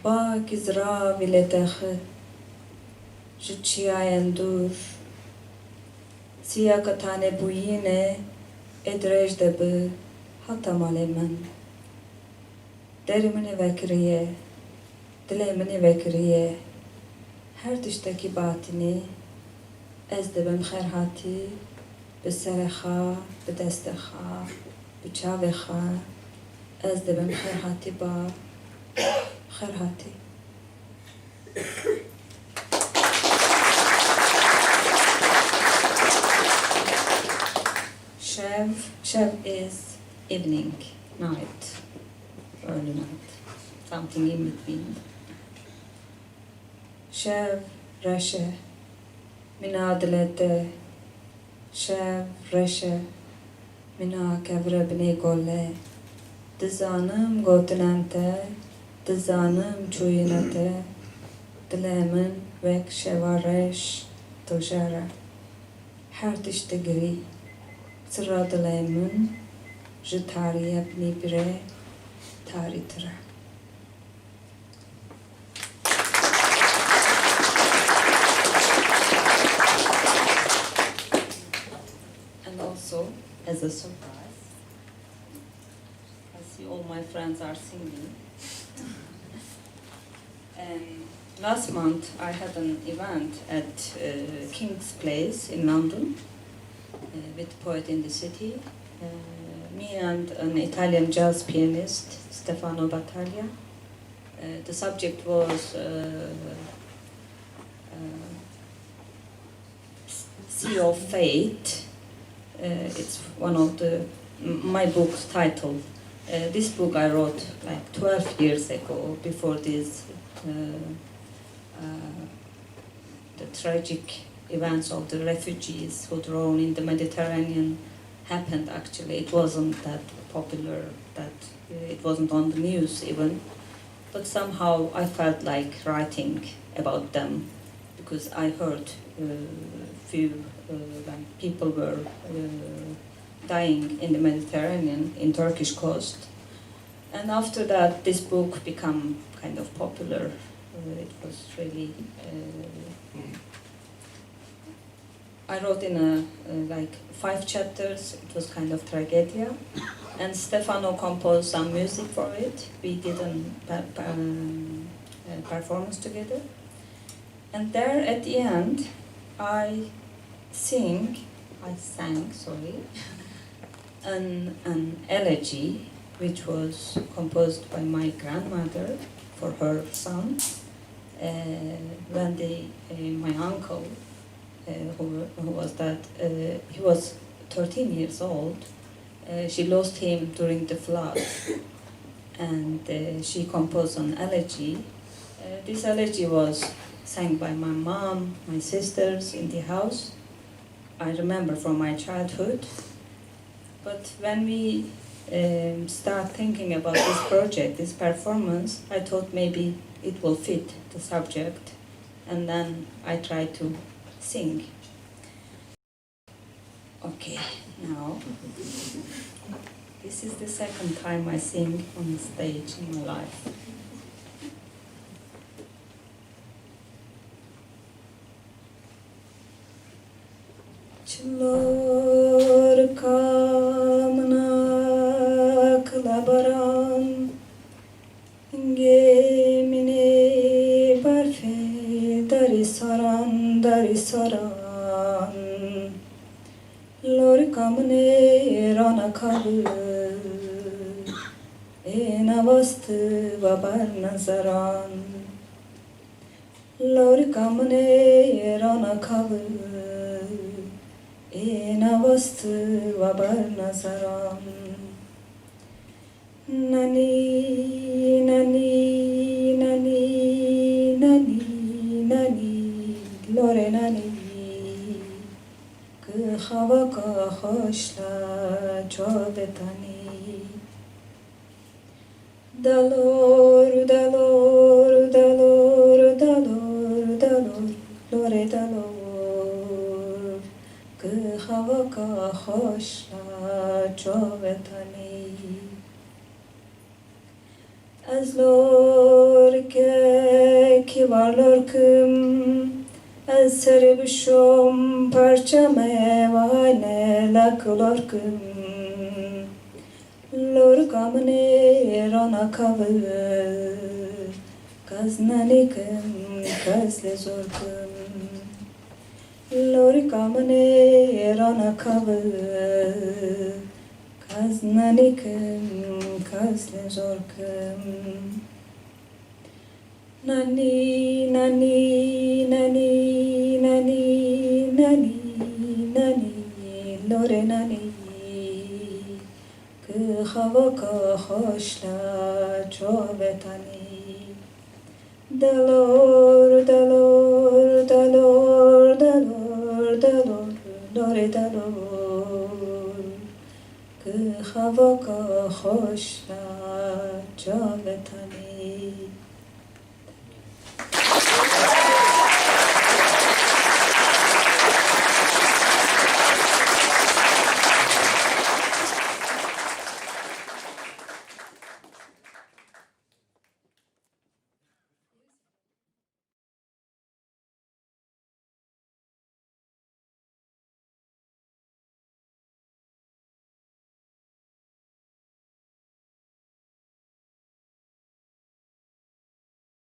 با گزرا ویلتخ جچیاین دور سیا کتانه بوینه ادرج دب hatta male من deri mini vekriye dilê mini vekriye her tiştekî batînê ez dibim xerhatî bi serê xwe bi destê xwe bi çavê xwe ez dibim xerhatî ba xerhatî. Shev is evening, night, early night, something in between. Shev reshe, mina dilete, shev reshe, mina kevre binê golle, dizanim gotinan te, dizanim çûyîne te, dilê min wek şeva reş tojere, her tiştê girî, sira dilê min ji tarîya binê bîrê tarîtî. And also, as a surprise, I see all my friends are singing. Last month I had an event at King's Place in London with poet in the city. Me and an Italian jazz pianist, Stefano Battaglia. The subject was Sea of Fate. It's one of my book's title. This book I wrote like 12 years ago, before this, the tragic events of the refugees who drowned in the Mediterranean happened. Actually, it wasn't that popular, that it wasn't on the news even, but somehow I felt like writing about them because I heard few like people were dying in the Mediterranean, in Turkish coast, and after that this book became kind of popular. It was really I wrote in like 5 chapters. It was kind of tarîtîya, and Stefano composed some music for it. We did a performance together, and there at the end I sang an elegy which was composed by my grandmother for her son when my uncle who was that he was 13 years old. She lost him during the flood, and she composed an elegy. This elegy was sang by my mom, my sisters in the house. I remember from my childhood. But when we start thinking about this project, this performance, I thought maybe it will fit the subject, and then I tried to sing. Okay, now this is the second time I sing on the stage in my life. Çıllar kamına kılabaran gemini barfe dari saran lor kamne rana kabı ena bastı babar nazaran lor kamne rana kabı ena bastı babar nazaran nani nani nani nani nani lore nani که خواه خوشلا چوبتانی دلور دلور دلور دلور دلور لور دلور که خواه خوشلا چوبتانی از لور ki varlar kım ez serbişom parçame vane laklar kım lor kamne rana kavı kaznanikim kazle zorkum lor kamne rana kavı kaznanikim kazle zorkum nani nani nani nani nani nani lore nani که هوا که خوشلا چوبتانی دلور دلور دلور دلور دلور دور دلور که هوا که خوشلا چوبتانی